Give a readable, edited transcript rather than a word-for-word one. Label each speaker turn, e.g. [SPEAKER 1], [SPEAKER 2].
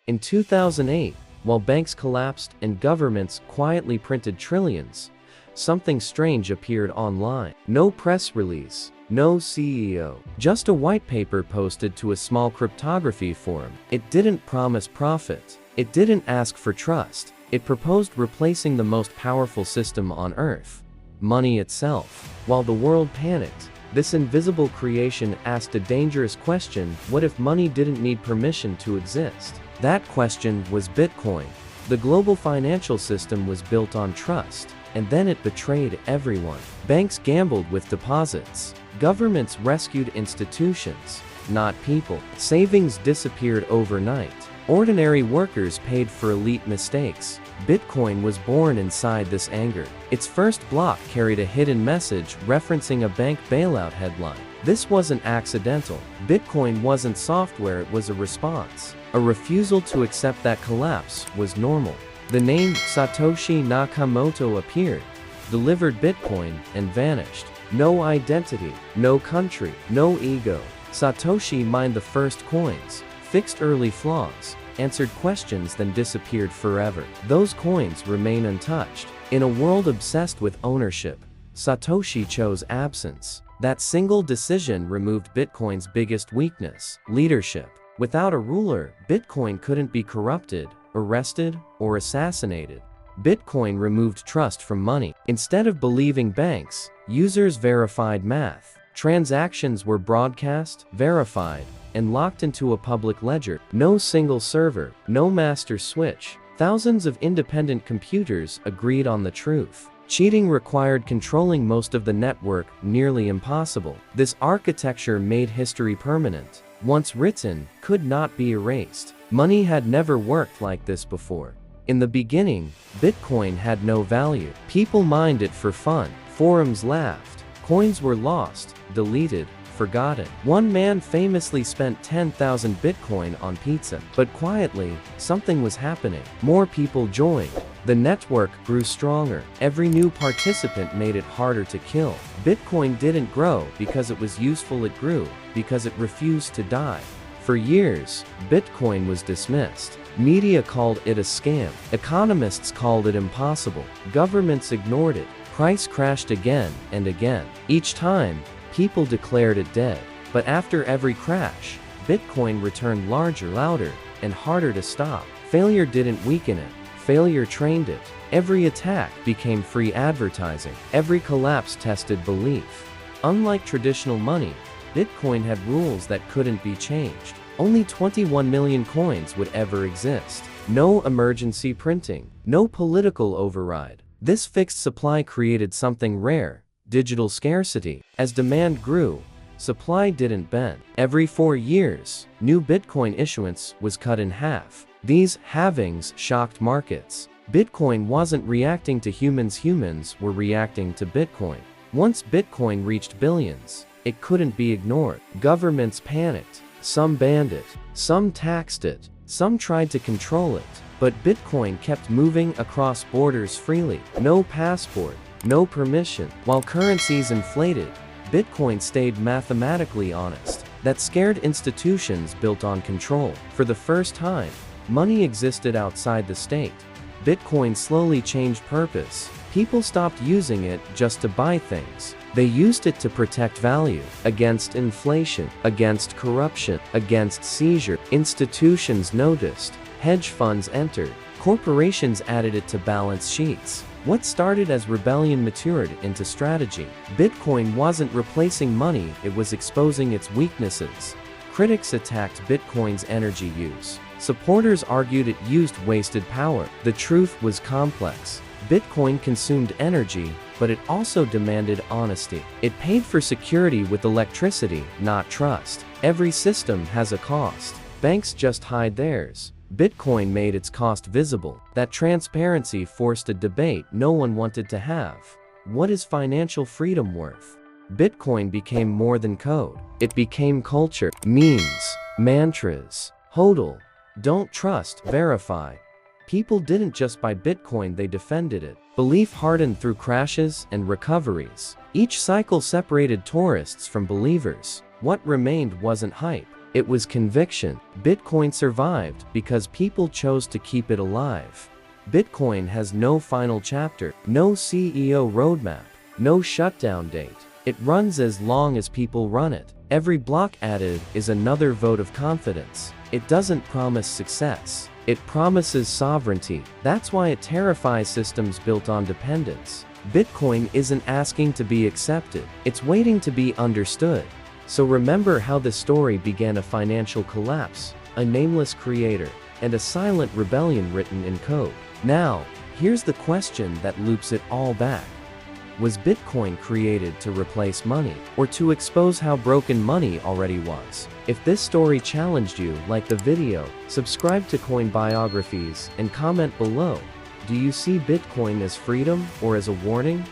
[SPEAKER 1] In 2008, while banks collapsed and governments quietly printed trillions, something strange appeared online. No press release, no CEO, just a white paper posted to a small cryptography forum. It didn't promise profit. It didn't ask for trust. It proposed replacing the most powerful system on Earth, money itself. While the world panicked, this invisible creation asked a dangerous question: what if money didn't need permission to exist? That question was Bitcoin. The global financial system was built on trust, and then it betrayed everyone. Banks gambled with deposits. Governments rescued institutions, not people. Savings disappeared overnight. Ordinary workers paid for elite mistakes. Bitcoin was born inside this anger. Its first block carried a hidden message referencing a bank bailout headline. This wasn't accidental. Bitcoin wasn't software, it was a response. A refusal to accept that collapse was normal. The name Satoshi Nakamoto appeared, delivered Bitcoin, and vanished. No identity, no country, no ego. Satoshi mined the first coins, fixed early flaws, answered questions, then disappeared forever. Those coins remain untouched. In a world obsessed with ownership, Satoshi chose absence. That single decision removed Bitcoin's biggest weakness: leadership. Without a ruler, Bitcoin couldn't be corrupted, arrested, or assassinated. Bitcoin removed trust from money. Instead of believing banks, users verified math. Transactions were broadcast, verified, and locked into a public ledger. No single server, no master switch. Thousands of independent computers agreed on the truth. Cheating required controlling most of the network, nearly impossible. This architecture made history permanent. Once written, could not be erased. Money had never worked like this before. In the beginning, Bitcoin had no value. People mined it for fun. Forums laughed. Coins were lost, deleted, forgotten. One man famously spent 10,000 Bitcoin on pizza. But quietly, something was happening. More people joined. The network grew stronger. Every new participant made it harder to kill. Bitcoin didn't grow because it was useful, it grew because it refused to die. For years, Bitcoin was dismissed. Media called it a scam. Economists called it impossible. Governments ignored it. Price crashed again and again. Each time, people declared it dead. But after every crash, Bitcoin returned larger, louder, and harder to stop. Failure didn't weaken it. Failure trained it. Every attack became free advertising. Every collapse tested belief. Unlike traditional money, Bitcoin had rules that couldn't be changed. Only 21 million coins would ever exist. No emergency printing. No political override. This fixed supply created something rare: digital scarcity. As demand grew, supply didn't bend. Every 4 years, new Bitcoin issuance was cut in half. These halvings shocked markets. Bitcoin wasn't reacting to humans, humans were reacting to Bitcoin. Once Bitcoin reached billions, it couldn't be ignored. Governments panicked. Some banned it. Some taxed it. Some tried to control it. But Bitcoin kept moving across borders freely. No passport, no permission. While currencies inflated, Bitcoin stayed mathematically honest. That scared institutions built on control. For the first time, money existed outside the state. Bitcoin slowly changed purpose. People stopped using it just to buy things. They used it to protect value against inflation, against corruption, against seizure. Institutions noticed. Hedge funds entered. Corporations added it to balance sheets. What started as rebellion matured into strategy. Bitcoin wasn't replacing money, it was exposing its weaknesses. Critics attacked Bitcoin's energy use. Supporters argued it used wasted power. The truth was complex. Bitcoin consumed energy, but it also demanded honesty. It paid for security with electricity, not trust. Every system has a cost. Banks just hide theirs. Bitcoin made its cost visible. That transparency forced a debate no one wanted to have. What is financial freedom worth? Bitcoin became more than code. It became culture. Memes, mantras, hodl, don't trust, verify. People didn't just buy Bitcoin, they defended it. Belief hardened through crashes and recoveries. Each cycle separated tourists from believers. What remained wasn't hype. It was conviction. Bitcoin survived because people chose to keep it alive. Bitcoin has no final chapter, no CEO roadmap, no shutdown date. It runs as long as people run it. Every block added is another vote of confidence. It doesn't promise success. It promises sovereignty. That's why it terrifies systems built on dependence. Bitcoin isn't asking to be accepted. It's waiting to be understood. So remember how the story began: a financial collapse, a nameless creator, and a silent rebellion written in code. Now, here's the question that loops it all back. Was Bitcoin created to replace money, or to expose how broken money already was? If this story challenged you, like the video, subscribe to Coin Biographies, and comment below. Do you see Bitcoin as freedom or as a warning?